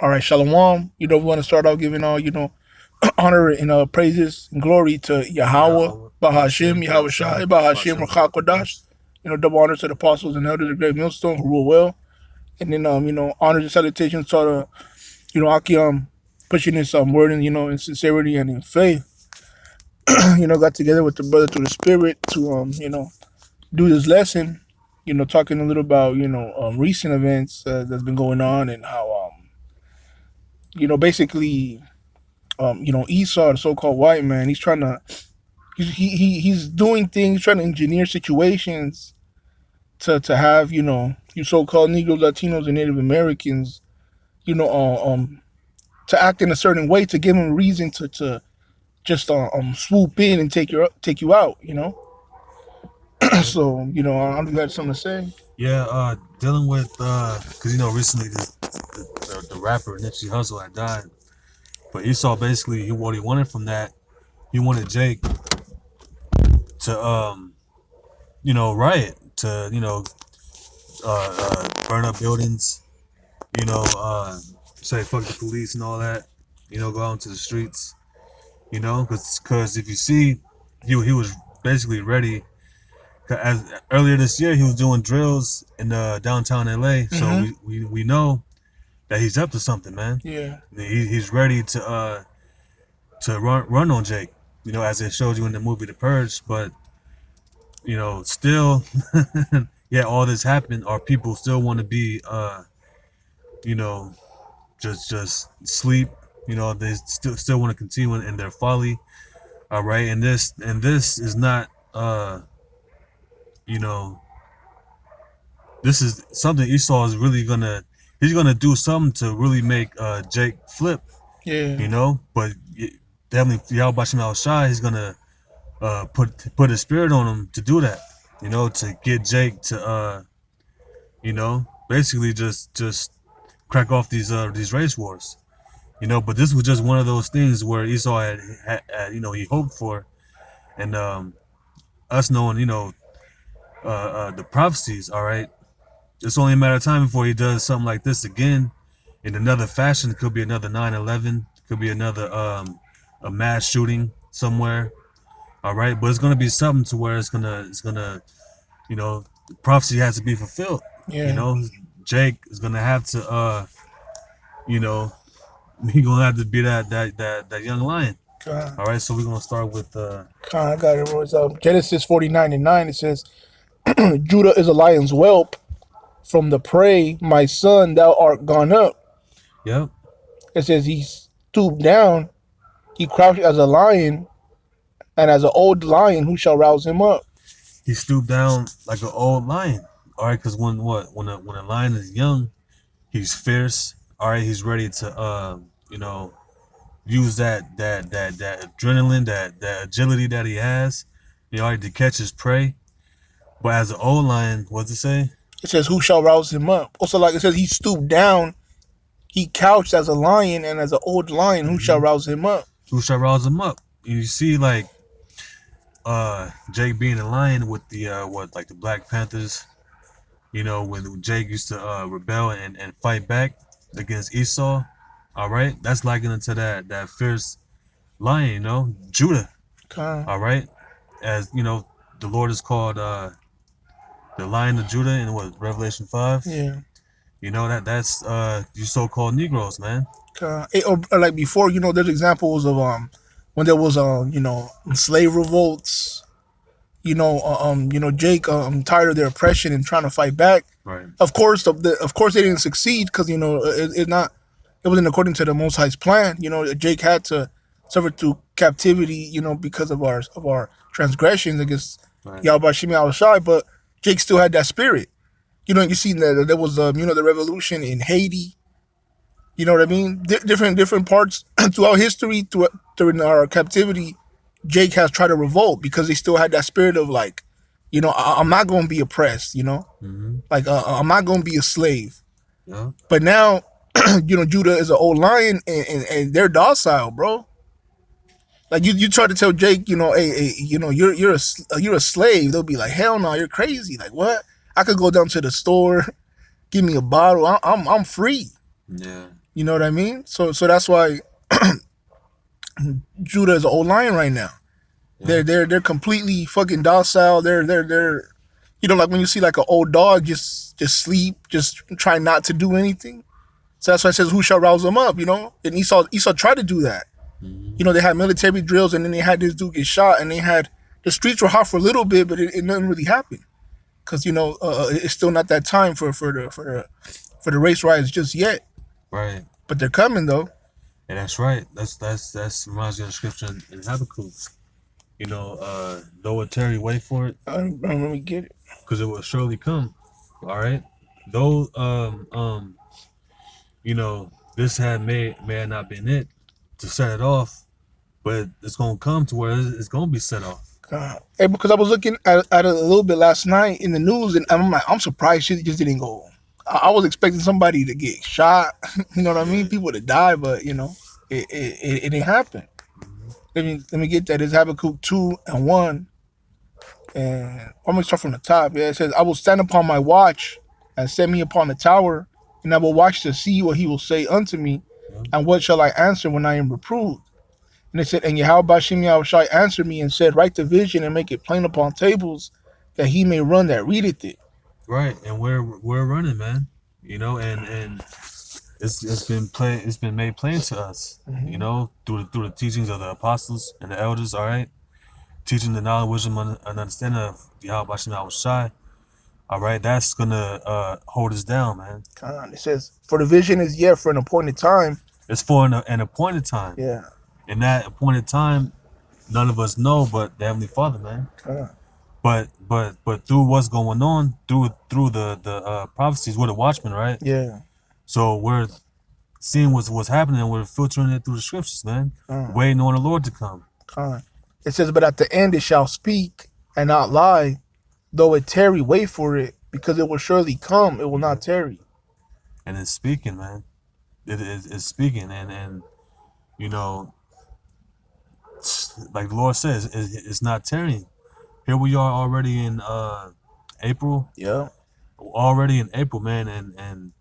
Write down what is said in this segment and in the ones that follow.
All right, Shalom. We want to start off giving all, honor and praises and glory to Yahweh, Yahweh, Bahashim, Bahashem, Yahweh Yahushai, Shai, Bahashim, Bahashem, Rakakwadash. Rakakadash. Double honor to the apostles and elders of the great millstone who rule well. And then, honors and salutations to the, Aki, pushing this word in, in sincerity and in faith. Got together with the brother through the spirit to, do this lesson. Talking a little about, recent events that's been going on and how, basically Esau, the so-called white man, he's trying to he's doing things, trying to engineer situations to have you so-called Negroes, Latinos, and Native Americans, you know, to act in a certain way to give them reason to just swoop in and take you out. Yep. So I don't got something to say. Yeah, dealing with cause recently the rapper Nipsey Hussle had died, but Esau basically what he wanted from that, he wanted Jake to riot, to burn up buildings, you know say fuck the police and all that, go out into the streets, because if you see, he was basically ready. As earlier this year, he was doing drills in downtown LA, so Mm-hmm. we know that he's up to something, man. Yeah. He's ready to run on Jake, as it showed you in the movie The Purge. But still, yeah, all this happened. Our people still want to be, you know, just sleep. They still want to continue in their folly. All right, and this is not, you know, this is something Esau is really gonna. He's gonna do something to really make Jake flip. Yeah. But definitely Yahweh Shem Shai, he's gonna put his spirit on him to do that. To get Jake to basically just crack off these race wars. But this was just one of those things where Esau had he hoped for, and us knowing the prophecies. All right, it's only a matter of time before he does something like this again in another fashion. It could be another 9/11, could be another a mass shooting somewhere. All right, but it's gonna be something to where it's gonna the prophecy has to be fulfilled. You Yeah. know, Jake is gonna have to you know he gonna have to be that young lion. Con, All right, so we're gonna start with I got it. It's, Genesis 49:9. It says, Judah is a lion's whelp. From the prey, my son, thou art gone up. yep. It says he stooped down, he crouched as a lion, and as an old lion, who shall rouse him up? He stooped down like an old lion. All right, because when a lion is young, he's fierce. All right, he's ready to use that adrenaline, that agility that he has, to catch his prey. But as an old lion, what's it say? It says, who shall rouse him up? Also, like it says, he stooped down, he couched as a lion, and as an old lion, who shall Mm-hmm. rouse him up? Who shall rouse him up? You see, like Jake being a lion with the like the Black Panthers. When Jake used to rebel and fight back against Esau. All right, that's likened to that fierce lion. Judah. Con. All right, as the Lord is called the Lion of Judah in what Revelation 5. Yeah. That's you so-called Negroes, man. Con. Or like before, there's examples of when there was slave revolts. Jake tired of their oppression and trying to fight back. Right. Of course, of course they didn't succeed because it wasn't according to the Most High's plan. Jake had to suffer through captivity. Because of our transgressions against Right. Yahweh Shemi Shai. But Jake still had that spirit. You see that there was the revolution in Haiti. You know what I mean? Different parts throughout history, during our captivity, Jake has tried to revolt because they still had that spirit of like, I'm not going to be oppressed. Mm-hmm. Like I'm not going to be a slave. Yeah. But now, Judah is an old lion and they're docile, bro. Like you try to tell Jake, hey, you're a slave. They'll be like, hell no, you're crazy. Like what? I could go down to the store, give me a bottle. I'm free. Yeah. You know what I mean? So that's why Judah is an old lion right now. Yeah. They're completely fucking docile. They're you know, like when you see like an old dog just sleep, just try not to do anything. So that's why it says, "Who shall rouse them up?" You know, and Esau tried to do that. Hmm. You know, they had military drills, and then they had this dude get shot, and they had the streets were hot for a little bit, but it nothing really happened because you know it's still not that time for the race riots just yet. Right. But they're coming though. And that's right. That's reminds me of the scripture in Habakkuk. Though it tarry, wait for it, Don't really get it. because it will surely come. All right. Though this had may have not been it to set it off, but it's gonna come to where it's gonna be set off. Hey, because I was looking at it a little bit last night in the news, and I'm like, I'm surprised shit just didn't go. I was expecting somebody to get shot. You know what I mean? Yeah. People to die, but you know, it didn't happen. Hmm. Let me get that. It's Habakkuk 2:1, and I'm gonna start from the top. Yeah, it says, "I will stand upon my watch and set me upon the tower, and I will watch to see what he will say unto me, Yeah. and what shall I answer when I am reproved." And they said, "And Yahweh Shem Shai answered me and said, Write the vision and make it plain upon tables, that he may run that readeth it." Right. And we're running, man. And it's been made plain to us. Mm-hmm. Through the teachings of the apostles and the elders. All right. Teaching the knowledge, wisdom, and understanding of Yahweh Shem Shai. All right, that's gonna hold us down, man. It says, "For the vision is yet for an appointed time." It's for an appointed time. Yeah. And that appointed time, none of us know but the Heavenly Father, man. Uh, But through what's going on, through the prophecies, we're the watchmen, right? yeah. So we're seeing what's happening, and we're filtering it through the scriptures, man. Uh, Waiting on the Lord to come. it says, "But at the end it shall speak and not lie, though it tarry, wait for it, because it will surely come, it will not tarry." And it's speaking, man. It's speaking, and you know, like the Lord says, it's not tarrying. Here we are already in April. Yeah. Already in April, man, and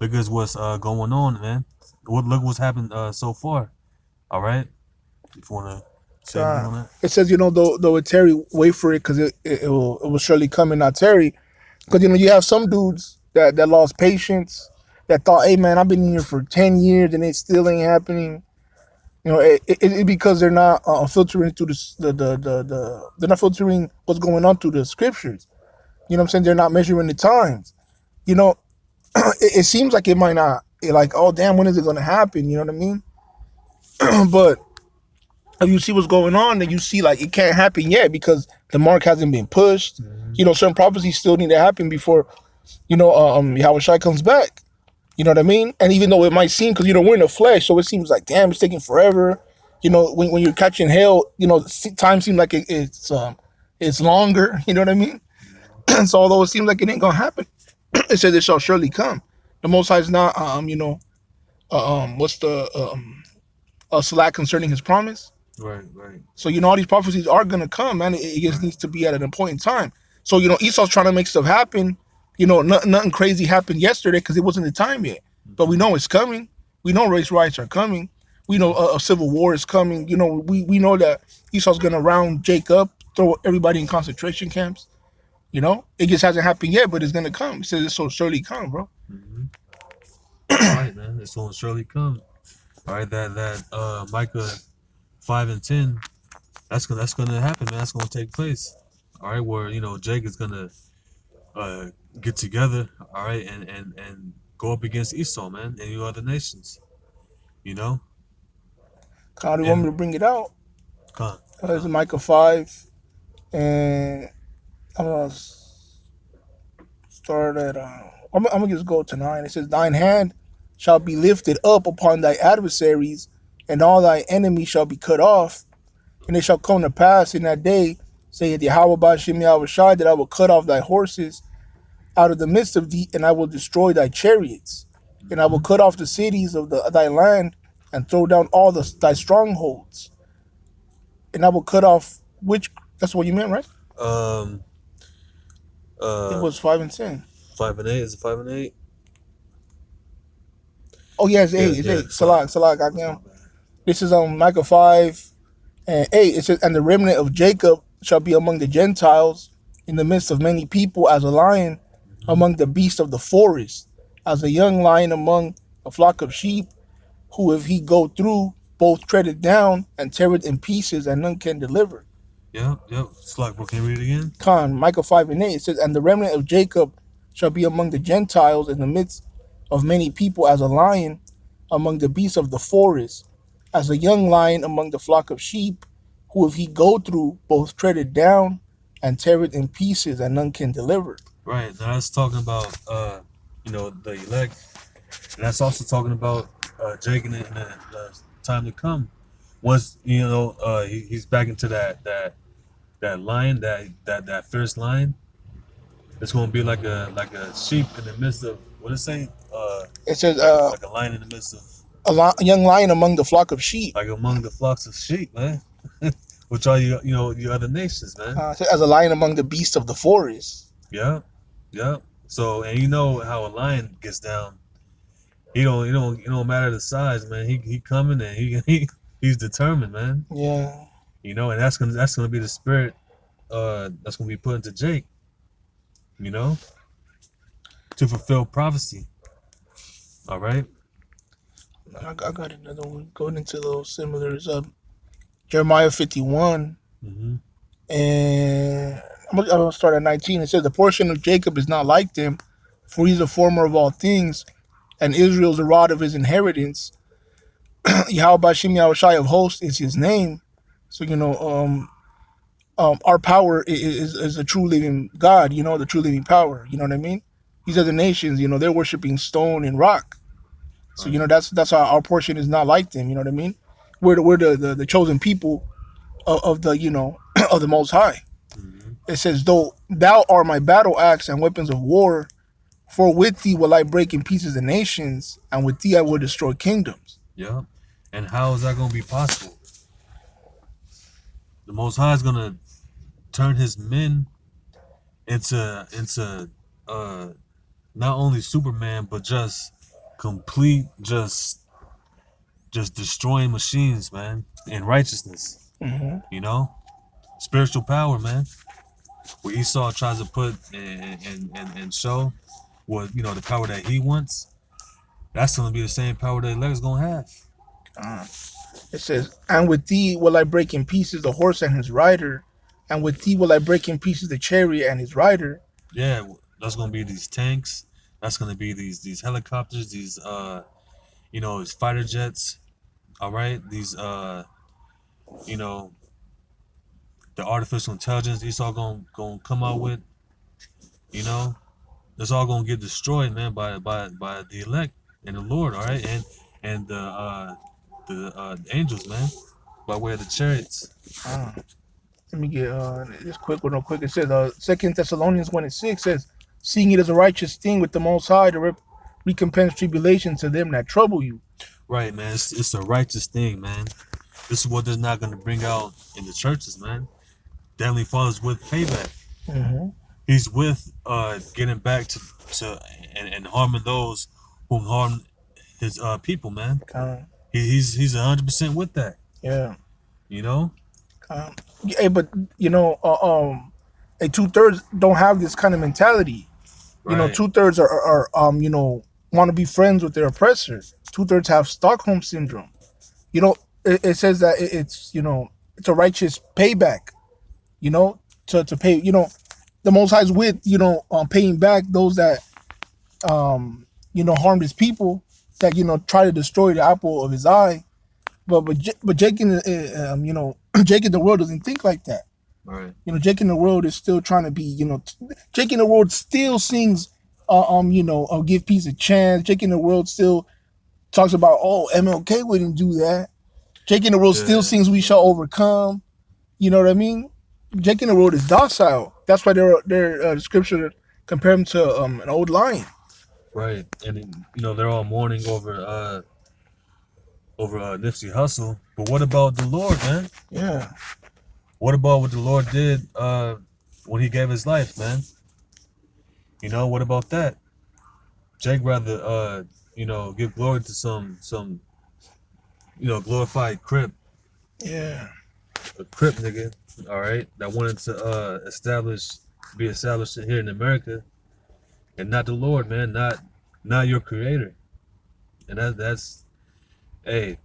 look at what's going on, man. Look what's happened so far. All right, if you wanna say anything on that. It says, you know, though it tarry, wait for it, because it will surely come and not tarry. Because you know you have some dudes that lost patience, that thought, "Hey man, I've been here for 10 years and it still ain't happening." You know, because they're not filtering through they're not filtering what's going on through the scriptures. You know what I'm saying? They're not measuring the times. You know, it seems like it might not. Like, oh damn, when is it going to happen? You know what I mean? But if you see what's going on, then you see like it can't happen yet because the mark hasn't been pushed. Mm-hmm. You know, certain prophecies still need to happen before Yahweh Shai comes back. You know what I mean? And even though it might seem, because you know we're in the flesh, so it seems like damn, it's taking forever. You know, when you're catching hell, you know, time seems like it's longer. You know what I mean? And so although it seems like it ain't gonna happen, it says it shall surely come. The Most High is not what's the slack concerning His promise. Right, right. So you know all these prophecies are gonna come, man. It just needs to be at an important time. So you know Esau's trying to make stuff happen. You know, nothing crazy happened yesterday because it wasn't the time yet. But we know it's coming. We know race riots are coming. We know a civil war is coming. You know, we know that Esau's gonna round Jacob, throw everybody in concentration camps. You know, it just hasn't happened yet, but it's gonna come. It says it's so surely come, bro. Mm-hmm. All right, man. It's gonna surely come. All right, that Micah 5:10. That's gonna happen, man. That's gonna take place. All right, where Jake is gonna uh get together. All right, and go up against Esau, man, and you other nations. You know, How do you want me and to bring it out? come, It's Micah 5, and I'm gonna start at. I'm gonna just go to 9. It says, "Thine hand shall be lifted up upon thy adversaries, and all thy enemies shall be cut off. And it shall come to pass in that day, saith Yahweh Ba'ashem Yahweh Shai, that I will cut off thy horses out of the midst of thee, and I will destroy thy chariots. And I will mm-hmm. cut off the cities of thy land, and throw down all thy strongholds. And I will cut off which." That's what you meant, right? um It uh was 5 and 10. 5 and 8 is it 5 and 8? Oh yes, Yeah, eight. It's yeah. eight. Sorry. Salak. That's my Goddamn. bad. This is Micah 5:8. It says, "And the remnant of Jacob shall be among the Gentiles, in the midst of many people, as a lion Hmm. among the beasts of the forest, as a young lion among a flock of sheep. Who, if he go through, both tread it down and tear it in pieces, and none can deliver." Yep, yep. Slack, bro. Can you read it again? Micah 5:8. It says, "And the remnant of Jacob shall be among the Gentiles, in the midst of many people, as a lion among the beasts of the forest, as a young lion among the flock of sheep, who, if he go through, both tread it down and tear it in pieces, and none can deliver." Right. Now that's talking about the elect, and that's also talking about Jake in the time to come. Once he's back into that lion, that fierce lion. It's gonna be like a sheep in the midst of what it say? It says, Like a lion in the midst of a young lion among the flock of sheep, like among the flocks of sheep, man. Which are your other nations, man. as a lion among the beasts of the forest. Yeah, yeah. So and you know how a lion gets down. He don't matter the size, man. He coming and he's determined, man. Yeah. And that's gonna be the spirit that's gonna be put into Jake, you know, to fulfill prophecy. All right. I got another one going into those similars. Jeremiah 51, Mm-hmm. and I'm gonna start at 19. It says, "The portion of Jacob is not like them, for he's the former of all things, and Israel's the rod of his inheritance. Yahweh Bashim Yahushai of hosts is his name." So our power is a true living God. The true living power. You know what I mean? These other nations, they're worshiping stone and rock. So Right. that's how our portion is not like them. You know what I mean? We're the chosen people of the of the Most High. Mm-hmm. It says, "Though thou art my battle axe and weapons of war, for with thee will I break in pieces the nations, and with thee I will destroy kingdoms." Yeah. And how is that gonna be possible? The Most High is gonna turn His men into uh not only Superman but just complete just destroying machines, man, in righteousness. Mm-hmm. You know, spiritual power, man. Where Esau tries to put and show what the power that he wants. That's gonna be the same power that Lex gonna have. Uh, it says, "And with thee will I break in pieces the horse and his rider, and with thee will I break in pieces the chariot and his rider." Yeah, that's gonna be these tanks. That's gonna be these helicopters. These these fighter jets. All right, these you know the artificial intelligence Esau gonna come out with. You know, it's all gonna get destroyed, man, by the elect and the Lord. All right, and the angels, man, by way of the chariots. Uh, Let me get this quick one real quick. It says, 2 Thessalonians 1:6 says, "Seeing it is a righteous thing with the Most High to recompense tribulation to them that trouble you." Right, man. It's a righteous thing, man. This is what they're not gonna bring out in the churches, man. The Heavenly Father's with payback. Mm-hmm. He's with getting back to and harming those who harm his people, man. He's 100% with that. Yeah. You know. Um, yeah, but and 2/3 don't have this kind of mentality. Right. 2/3 are want to be friends with their oppressor. 2/3 have Stockholm syndrome. It says that it's a righteous payback. To pay. The Most High's with paying back those that harmed his people, that try to destroy the apple of his eye. But Jake in the Jake in the world doesn't think like that. Right. Jake in the world is still trying to be, Jake in the world still sings, give peace a chance. Jake in the world still talks about, oh, MLK wouldn't do that. Jake in the world still Yeah. sings, we shall overcome. You know what I mean? Jake in the world is docile. That's why their scripture compare him to an old lion. Right. And they're all mourning over Nipsey Hussle. But what about the Lord, man? Yeah. What about what the Lord did when He gave His life, man? What about that? Jake rather give glory to some glorified crip, Yeah. a crip nigga, all right, that wanted to be established here in America, and not the Lord, man, not your creator. And that's hey,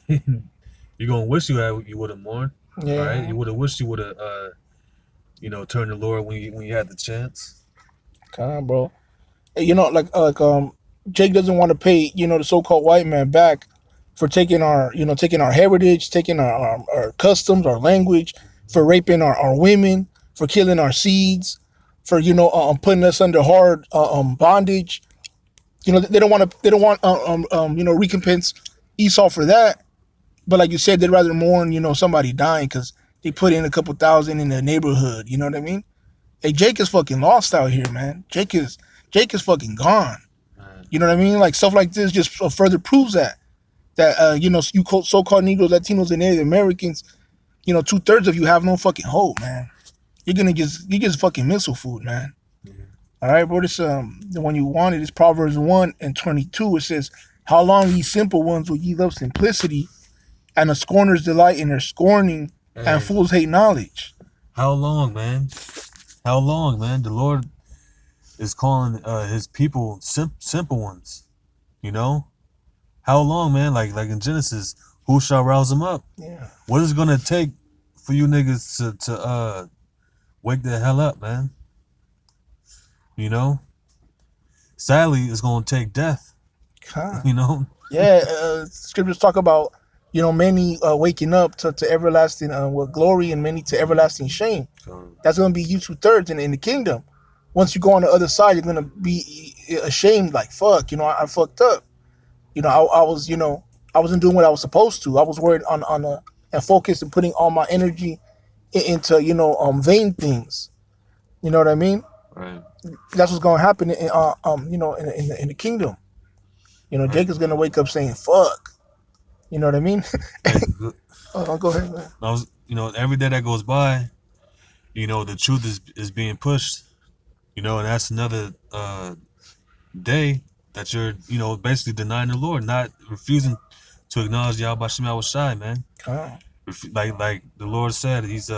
you're gonna wish you would have mourned, all right? Yeah. You would have wished you would have turned to the Lord when you had the chance. Come on, bro. Jake doesn't want to pay, the so-called white man back for taking our heritage, taking our customs, our language, for raping our women, for killing our seeds, for putting us under hard bondage. They don't want recompense Esau for that. But like you said, they'd rather mourn somebody dying because they put in a couple thousand in the neighborhood. You know what I mean? Hey, Jake is fucking lost out here, man. Jake is fucking gone. Man, You know what I mean? Like stuff like this just further proves that so-called Negroes, Latinos, and Native Americans, 2/3 of you have no fucking hope, man. You just fucking missile food, man. yeah. All right, bro. This the one you wanted is Proverbs 1:22. It says, "How long, ye simple ones, will ye love simplicity, and the scorners delight in their scorning, and Hey, fools hate knowledge." how long, man? How long, man? The Lord is calling his people simple ones. You know, how long, man? Like in Genesis, who shall rouse them up? Yeah. What is it gonna take for you niggas to wake the hell up, man? You know, sadly, it's gonna take death. Huh. You know, Yeah, scriptures talk about many waking up to everlasting with glory, and many to everlasting shame. so, That's going to be you 2/3 in the kingdom. Once you go on the other side, you're going to be ashamed. Like fuck, I fucked up. I was I wasn't doing what I was supposed to. I was worried and focused and putting all my energy into vain things. You know what I mean? right, That's what's going to happen in the kingdom. right. Jacob's going to wake up saying fuck. You know what I mean? Hey, Go ahead, man. every day that goes by, the truth is being pushed. And that's another day that you're, basically denying the Lord, not refusing to acknowledge Yahweh Shem Yahweh Shai, man. Come Like the Lord said, he's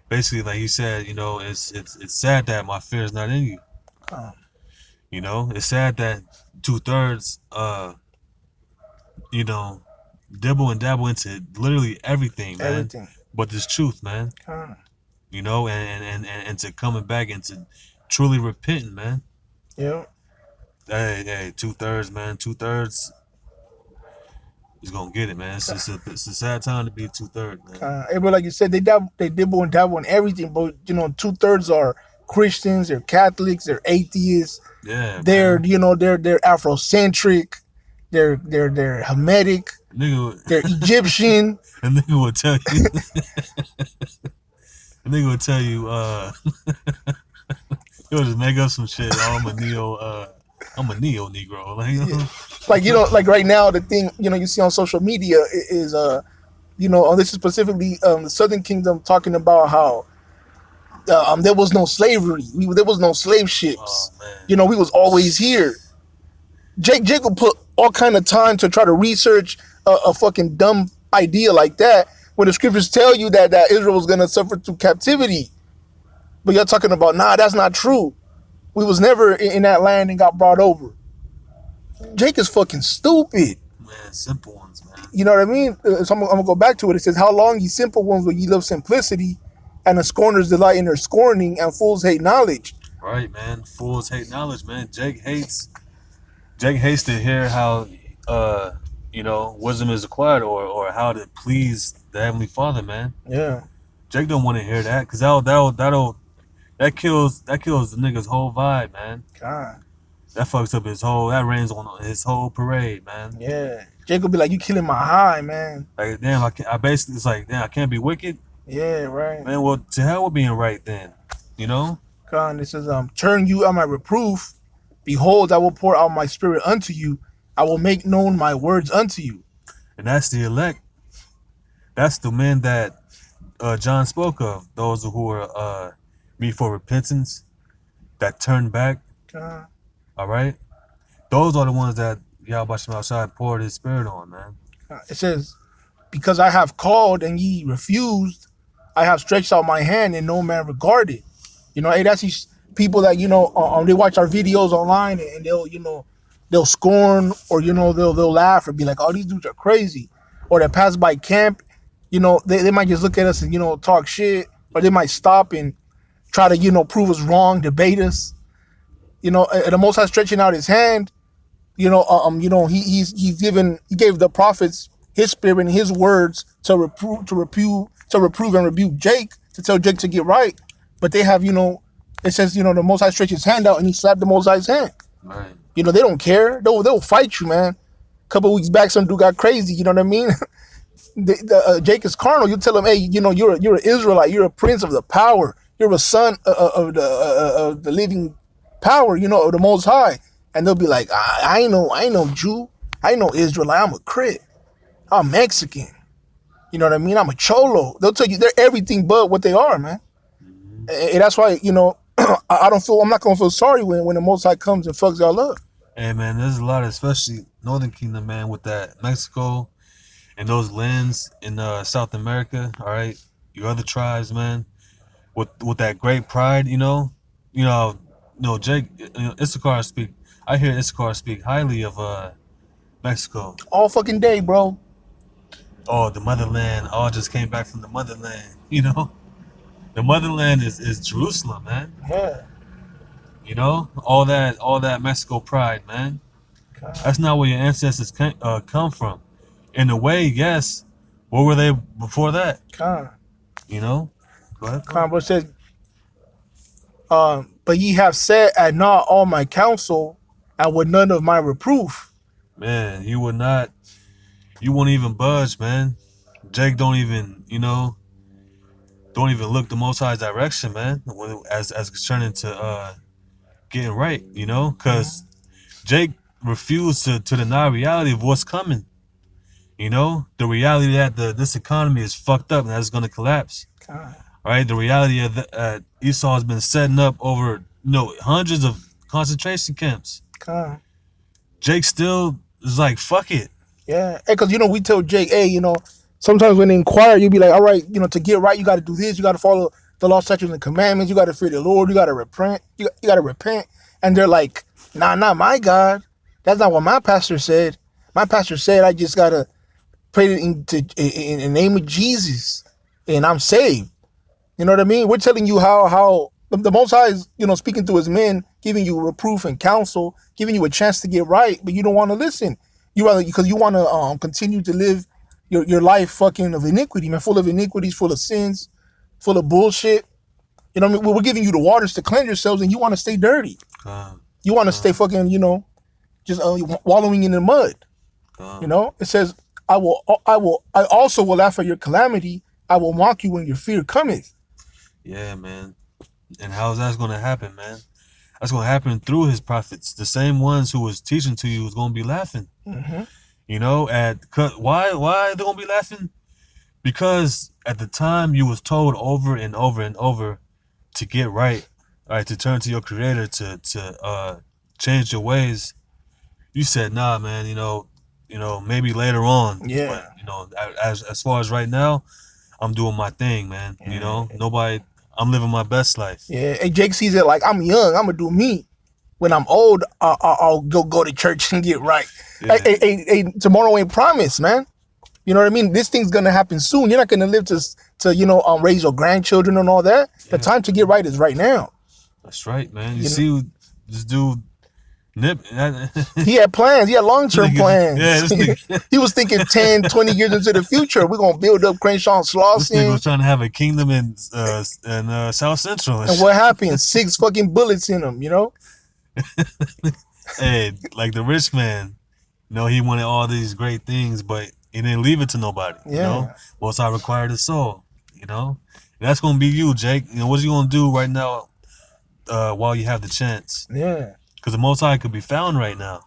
basically like he said, it's sad that my fear is not in you. come It's sad that 2/3 you know, dibble and dabble into literally everything, man. everything. But this truth, man. Come And to coming back and to truly repenting, man. Yeah. Hey, 2/3, man. 2/3 is gonna get it, man. It's a sad time to be 2/3, man. But like you said, they dibble and dabble in everything. But 2/3 are Christians, they're Catholics, they're atheists, Yeah, they're man. they're Afrocentric, they're Hamitic, Nigga, they're Egyptian. a nigga will tell you. A nigga will tell you. He'll just make up some shit. Oh, I'm a neo Negro. Yeah. Like like right now, the thing you see on social media is this is specifically the Southern Kingdom talking about how there was no slavery, there was no slave Oh ships. man. We was always here. Jake will put all kind of time to try to research a fucking dumb idea like that when the scriptures tell you that Israel was gonna suffer through captivity. But you're talking about that's not true. We was never in that land and got brought over. Jake is fucking stupid. Man, simple ones, man. You know what I mean? So I'm gonna go back to it. It says, "How long, ye simple ones, will ye love simplicity, and the scorners delight in their scorning, and fools hate knowledge." Right, man. Fools hate knowledge, man. Jake hates to hear how wisdom is acquired or how to please the Heavenly Father, man. Yeah. Jake don't want to hear that because that kills the nigga's whole vibe, man. God. That fucks up that rains on his whole parade, man. Yeah. Jake will be like, "You killing my high, man." Like damn, I basically it's like damn, I can't be wicked, Yeah. Right. man. Well, to hell with being right then, you know. God. It says, "Turn you on my reproof. Behold, I will pour out my spirit unto you. I will make known my words unto you." And that's the elect. That's the men that John spoke of. Those who are meet for repentance, that turn back. God. All right. Those are the ones that Yahweh outside poured his spirit on, man. It says, because I have called and ye refused, I have stretched out my hand and no man regarded. Hey, that's these people that they watch our videos online and they'll they'll scorn or they'll laugh or be like, oh, these dudes are crazy, or they pass by camp, they might just look at us and talk shit, or they might stop and try to prove us wrong, debate us. The Most High stretching out his hand. He gave the prophets his spirit and his words to reprove and rebuke Jake, to tell Jake to get right. But they have, it says, the Most High stretched his hand out and he slapped the Most High's hand. Right. They don't care. They'll fight you, man. A couple of weeks back, some dude got crazy. You know what I mean? Jake is carnal. You tell him, hey, you're an Israelite. You're a prince of the power. You're a son of the living power. Of the Most High. And they'll be like, I know Jew. I know Israelite. I'm a Crit. I'm Mexican. You know what I mean? I'm a Cholo. They'll tell you they're everything but what they are, man. And that's why, I'm not going to feel sorry when the Most High comes and fucks y'all up. Hey, man, there's a lot, especially Northern Kingdom, man, with that Mexico and those lands in South America, all right? Your other tribes, man, with that great pride, Jake, Issachar speak. I hear Issachar speak highly of Mexico. All fucking day, bro. Oh, the motherland. Oh, I just came back from the motherland. The motherland is Jerusalem, man. Yeah. All that Mexico pride, man. God. That's not where your ancestors come from. In a way, yes. Where were they before that? God. Go ahead. But it says, but ye have said at naught all my counsel, and with none of my reproof. Man, you won't even budge, man. Jake don't even look the Most High's direction, man, as concerning to getting right, because Jake refused to deny reality of what's coming. The reality that this economy is fucked up and that it's going to collapse. God. All right, the reality of Esau has been setting up over hundreds of concentration camps. God. Jake still is like, fuck it. Yeah, because we tell Jake, hey, sometimes when they inquire, you'll be like, all right, to get right, you got to do this, you got to follow the law, statutes, and commandments, you got to fear the Lord, you got to repent, you got to repent. And they're like, nah, not my God. That's not what my pastor said. My pastor said I just got to pray in the name of Jesus, and I'm saved. You know what I mean? We're telling you how the Most High is, speaking to his men, giving you reproof and counsel, giving you a chance to get right, but you don't want to listen. Because you want to continue to live your life fucking of iniquity, man, full of iniquities, full of sins, full of bullshit. You know what I mean? We're giving you the waters to cleanse yourselves, and you want to stay dirty. You want to stay fucking, just wallowing in the mud. It says, I also will laugh at your calamity. I will mock you when your fear cometh. Yeah, man. And how's that going to happen, man? That's going to happen through his prophets. The same ones who was teaching to you is going to be laughing. Mm-hmm. Why they're going to be laughing? Because at the time you was told over and over and over to get right, to turn to your creator, to change your ways. You said, nah, man, maybe later on. Yeah. But, as far as right now, I'm doing my thing, man. Nobody... I'm living my best life. Yeah, and Jake sees it like, I'm young, I'm gonna do me. When I'm old, I'll go to church and get right. Yeah. Hey, tomorrow ain't promised, man. You know what I mean? This thing's gonna happen soon. You're not gonna live to raise your grandchildren and all that. Yeah. The time to get right is right now. That's right, man. You see this dude Nip. He had plans. He had long-term plans. Yeah, he was thinking 10, 20 years into the future. We're going to build up Crenshaw and Slauson. This nigga was trying to have a kingdom in South Central. And what happened? 6 fucking bullets in him, Hey, like the rich man, he wanted all these great things, but he didn't leave it to nobody. Yeah. Most High required his soul, And that's going to be you, Jake. What you going to do right now while you have the chance? Yeah. Because the Most High could be found right now.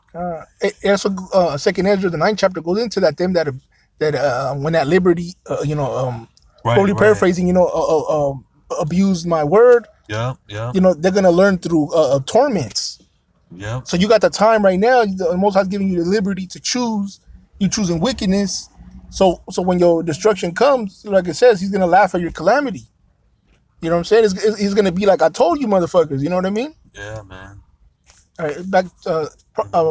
Also, Second Ezra, the 9th chapter, goes into that them that when that liberty, probably paraphrasing, abused my word. Yeah. They're gonna learn through torments. Yep. So you got the time right now. The Most High is giving you the liberty to choose. You choosing wickedness. So when your destruction comes, like it says, he's gonna laugh at your calamity. You know what I'm saying? He's gonna be like, I told you, motherfuckers. You know what I mean? Yeah, man. All right, back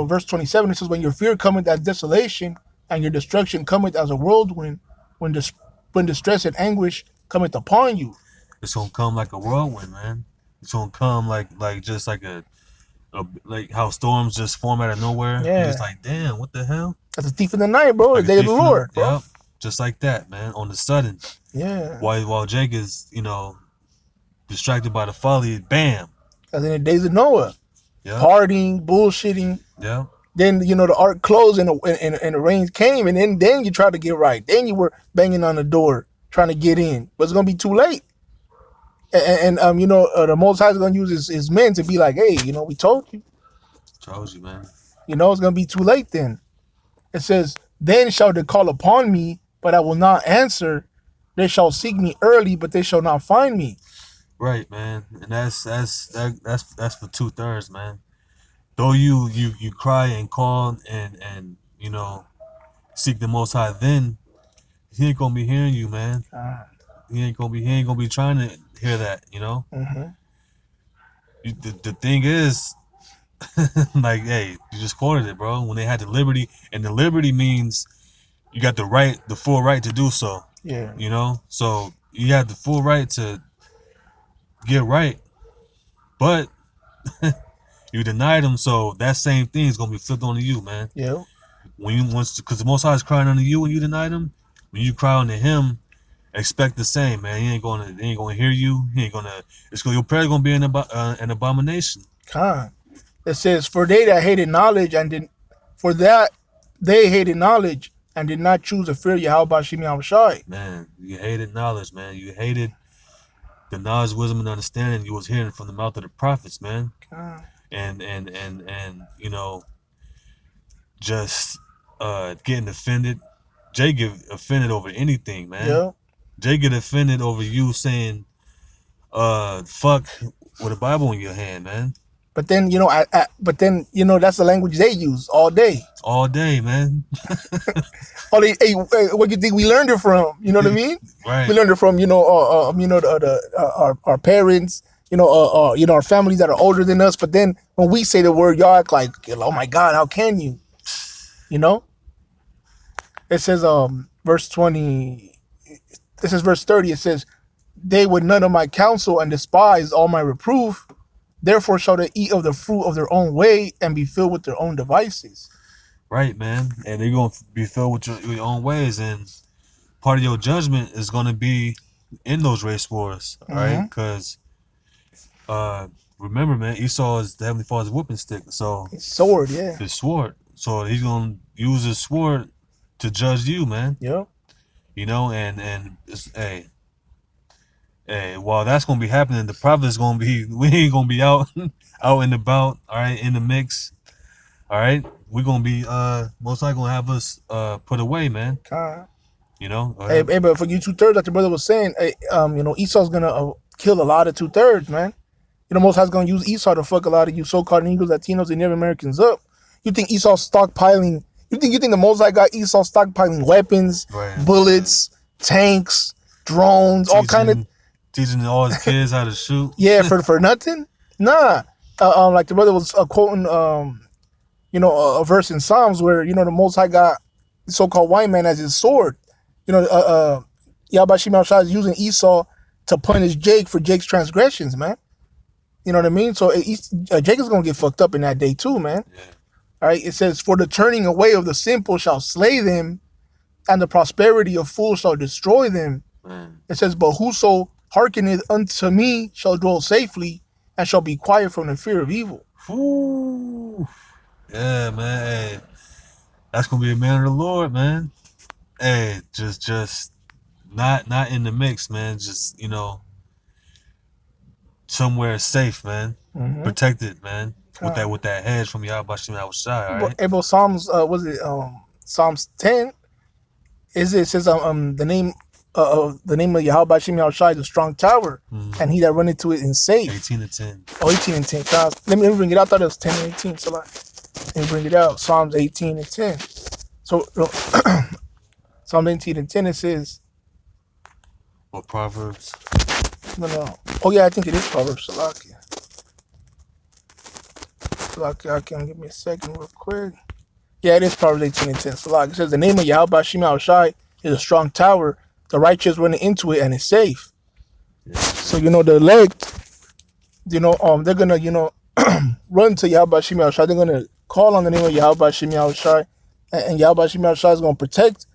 verse 27. It says, when your fear cometh as desolation, and your destruction cometh as a whirlwind, when dis- when distress and anguish cometh upon you. It's gonna come like a whirlwind, man. It's gonna come like just like like how storms just form out of nowhere. You're just Yeah, like, damn, what the hell? that's a thief in the night, bro. The Like a day of the thief in the Lord, bro. yep, just like that, man. On the sudden, Yeah, while Jake is distracted by the folly, bam. as in the days of Noah, Yep, partying, bullshitting. yep. Then the ark closed and the rains came, and then you tried to get right. Then you were banging on the door trying to get in, but it's gonna be too late. The Most High is gonna use his men to be like, hey, we told you. Told you, man. It's gonna be too late then. It says, then shall they call upon me, but I will not answer. They shall seek me early, but they shall not find me. Right, man. And that's for 2/3, man. Though you cry and call and seek the Most High, then he ain't gonna be hearing you, man. He ain't gonna be trying to hear that, Mm-hmm. The thing is, like, hey, you just quoted it, bro. When they had the liberty, and the liberty means you got the full right to do so. Yeah. So you have the full right to get right, but you denied them. So that same thing is gonna be flipped onto you, man. Yeah. Because the Most High is crying unto you when you denied him. When you cry unto him, expect the same, man. He ain't gonna hear you. Your prayer gonna be an abomination. Con. It says, for that they hated knowledge and did not choose to fear Yahweh Shimi Shai. Man, you hated knowledge, man. You hated the knowledge, wisdom, and understanding you was hearing from the mouth of the prophets, man. Con. And just getting offended. Jay get offended over anything, man. Yeah. Jay get offended over you saying, fuck with a Bible in your hand, man. But then, that's the language they use all day. All day, man. Hey, what do you think we learned it from? You know what I mean? Right. We learned it from, our parents, our families that are older than us. But then when we say the word, y'all act like, oh my God, how can you? It says, verse 20, this is verse 30. It says, they would none of my counsel and despise all my reproof. Therefore shall they eat of the fruit of their own way and be filled with their own devices. Right, man. And they're going to be filled with your own ways. And part of your judgment is going to be in those race wars, all right? Because remember, man, Esau is the Heavenly Father's whooping stick. So his sword, yeah. His sword. So he's going to use his sword to judge you, man. Yep. And hey, while that's gonna be happening, the prophet is gonna be. We ain't gonna be out and about. All right, in the mix. All right, we're gonna be most likely gonna have us put away, man. Hey, but for you 2/3, like the brother was saying, Esau's gonna kill a lot of 2/3, man. Most High's gonna use Esau to fuck a lot of you so-called Negroes, Latinos, and Native Americans up. You think Esau's stockpiling? You think the Most High got Esau stockpiling weapons, bullets, tanks, drones, all kind of teaching all his kids how to shoot? Yeah, for nothing? Nah. Like the brother was quoting, a verse in Psalms where the Most High got the so-called white man as his sword. Yahweh Shimon Shai is using Esau to punish Jake for Jake's transgressions, man. You know what I mean? So Jake is gonna get fucked up in that day too, man. Yeah. All right. It says, "For the turning away of the simple shall slay them, and the prosperity of fools shall destroy them." Man. It says, "But whoso hearkeneth unto me shall dwell safely, and shall be quiet from the fear of evil." Ooh. Yeah, man. Hey, that's gonna be a man of the Lord, man. Hey, just not in the mix, man. Just somewhere safe, man. Mm-hmm. Protected, man. With that hedge from Yahweh Shai, all right? Psalms, Psalms 10? It says the name the name of Yahweh Shem Yahushai is a strong tower, and he that run into it is safe. 18-10. Oh, 18 and 10. God, let me bring it out. I thought it was 10 and 18. So let me bring it out. Psalms 18 and 10. So Psalms 18 and 10, it says, Or Proverbs. no. Oh, yeah, I think it is Proverbs. Salakia. I can give me a second real quick. Yeah, it is Proverbs 18 and 10. Salakia. It says, the name of Yahweh Shem Yahushai is a strong tower. The righteous run into it and it's safe. Yeah. So, the elect, they're going to, run to Yahweh Shem Yahushai. They're going to call on the name of Yahweh Shem Yahushai. And Yahweh Shem Yahushai is going to protect.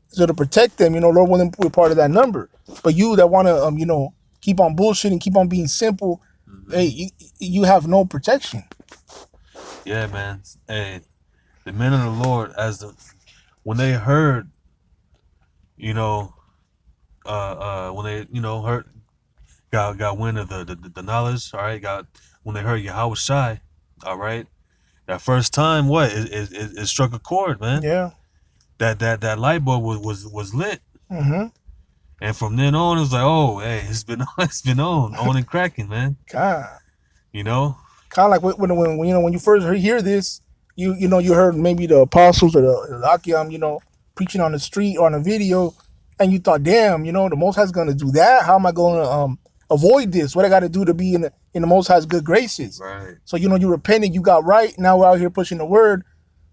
So to protect them, Lord willing, we're part of that number. But you that want to, keep on bullshitting, keep on being simple, hey, you have no protection. Yeah, man. Hey, the men of the Lord, when they heard, when they, heard, got wind of the knowledge, all right, when they heard Yahweh Shai, all right, that first time, it struck a chord, man. Yeah. That light bulb was lit. Mm-hmm. And from then on, it was like, oh, hey, it's been on and cracking, man. God. You know? Kind of like when you first hear this, you heard maybe the apostles or the Akim, preaching on the street or on a video, and you thought, damn, the Most High is going to do that. How am I going to avoid this? What I got to do to be in the Most High's good graces? Right. So you repented, you got right. Now we're out here pushing the word.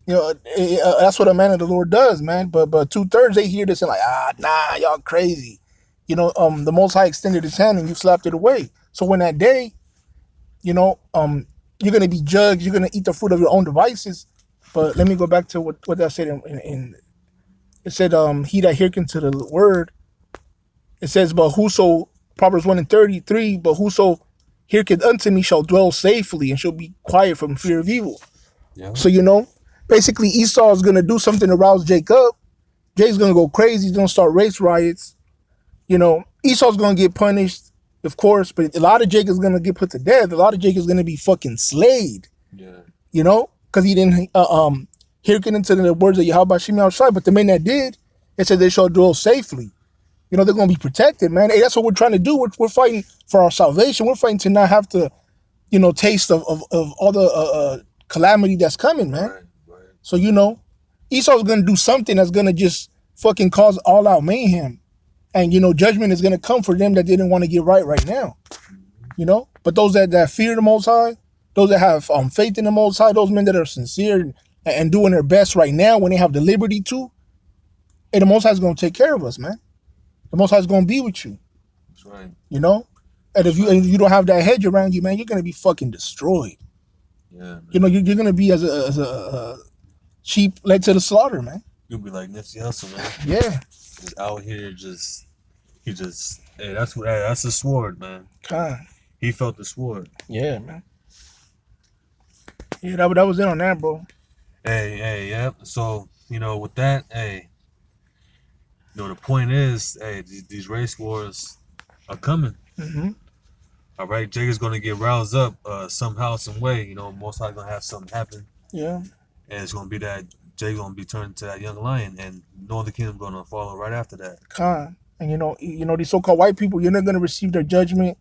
That's what a man of the Lord does, man. But 2/3 they hear this and like, nah, y'all crazy. The Most High extended His hand and you slapped it away. So when that day, you're gonna be judged. You're gonna eat the fruit of your own devices. But let me go back to what that said in it said, he that hearken to the word. It says, but whoso, Proverbs 1:33, but whoso hearken unto me shall dwell safely and shall be quiet from fear of evil. Yeah. So basically Esau is gonna do something to rouse Jacob. Jay's gonna go crazy. He's gonna start race riots. Esau's gonna get punished, of course, but a lot of Jacob's gonna get put to death. A lot of Jacob's gonna be fucking slayed. Yeah. Because he didn't hearken into the words of Yahweh Shem Yahushai. But the men that did, it said they shall dwell safely. They're gonna be protected, man. Hey, that's what we're trying to do. We're fighting for our salvation. We're fighting to not have to, taste of all the calamity that's coming, man. Right. So Esau's gonna do something that's gonna just fucking cause all out mayhem. And judgment is gonna come for them that didn't want to get right now. But those that fear the Most High, those that have faith in the Most High, those men that are sincere and doing their best right now when they have the liberty to, and the Most High is gonna take care of us, man. The Most High is gonna be with you. That's right. And if you don't have that hedge around you, man, you're gonna be fucking destroyed. Yeah. Man. You're gonna be as a sheep led to the slaughter, man. You'll be like Nipsey Hussle, man. Yeah. Just out here, hey, that's a sword, man. He felt the sword. Yeah, man. Yeah, that was it on that, bro. Hey, yeah. So, with that, hey, the point is, hey, these race wars are coming. Mm-hmm. All right, Jake is gonna get roused up somehow, some way. Most likely gonna have something happen. Yeah. And it's gonna be that Jake's gonna be turned to that young lion, and Northern Kingdom gonna follow right after that. And these so-called white people, you're not gonna receive their judgment,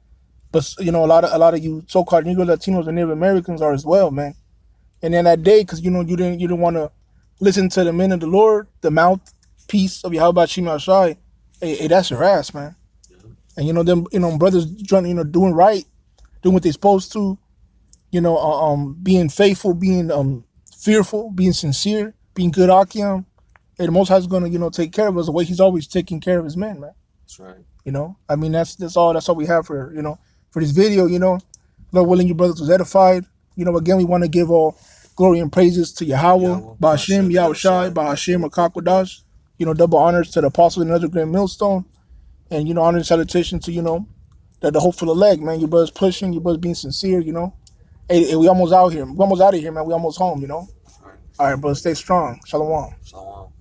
but a lot of you so-called Negro, Latinos, and Native Americans are as well, man. And then that day, because you didn't want to listen to the men of the Lord, the mouthpiece of Yahweh Shem Yahushai, hey, that's your ass, man. Yeah. And them brothers trying, doing right, doing what they're supposed to, being faithful, being fearful, being sincere, being good Akim. And the Most High is gonna, take care of us the way He's always taking care of His men, man. That's right. That's all we have for for this video. Lord willing, your brothers was edified. Again, we want to give all glory and praises to Yahweh, Ba'ashem, Yahushai, Ba'ashem, Rakakwadash. Double honors to the apostles and other great millstone. And, honor and salutation to, the hopeful elect, man. Your brothers pushing, your brothers being sincere, Hey, we almost out here. We almost out of here, man. We almost home, All right, bro. Stay strong. Shalom. Shalom.